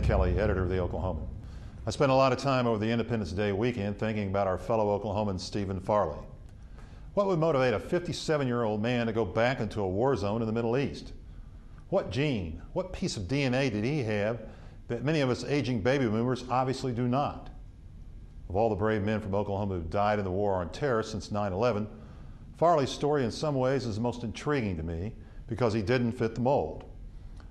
Kelley, editor of the Oklahoman. I spent a lot of time over the Independence Day weekend thinking about our fellow Oklahoman Steven Farley. What would motivate a 57-year-old man to go back into a war zone in the Middle East? What gene, what piece of DNA did he have that many of us aging baby boomers obviously do not? Of all the brave men from Oklahoma who died in the war on terror since 9/11, Farley's story in some ways is the most intriguing to me because he didn't fit the mold.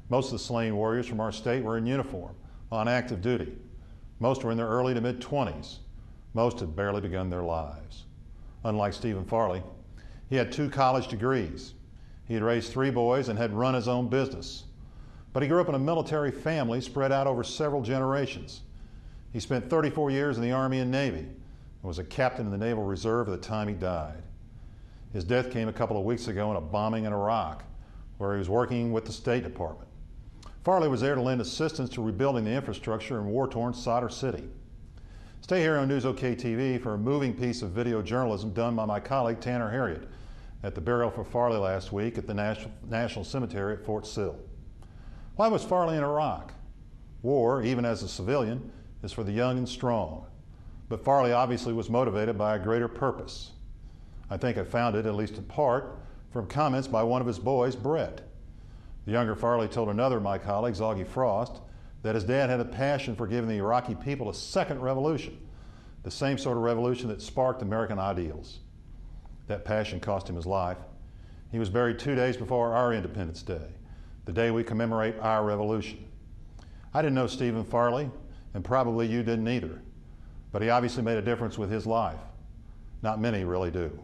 Most of the slain warriors from our state were in uniform, on active duty. Most were in their early to mid-20s. Most had barely begun their lives. Unlike Steven Farley, he had 2 college degrees. He had raised 3 boys and had run his own business. But he grew up in a military family spread out over several generations. He spent 34 years in the Army and Navy and was a captain in the Naval Reserve at the time he died. His death came a couple of weeks ago in a bombing in Iraq, where he was working with the State Department. Farley was there to lend assistance to rebuilding the infrastructure in war-torn Sadr City. Stay here on News OK TV for a moving piece of video journalism done by my colleague Tanner Harriet at the burial for Farley last week at the National Cemetery at Fort Sill. Why was Farley in Iraq? War, even as a civilian, is for the young and strong. But Farley obviously was motivated by a greater purpose. I think I found it, at least in part, from comments by one of his boys, Brett. The younger Farley told another of my colleagues, Augie Frost, that his dad had a passion for giving the Iraqi people a second revolution, the same sort of revolution that sparked American ideals. That passion cost him his life. He was buried 2 days before our Independence Day, the day we commemorate our revolution. I didn't know Steven Farley, and probably you didn't either, but he obviously made a difference with his life. Not many really do.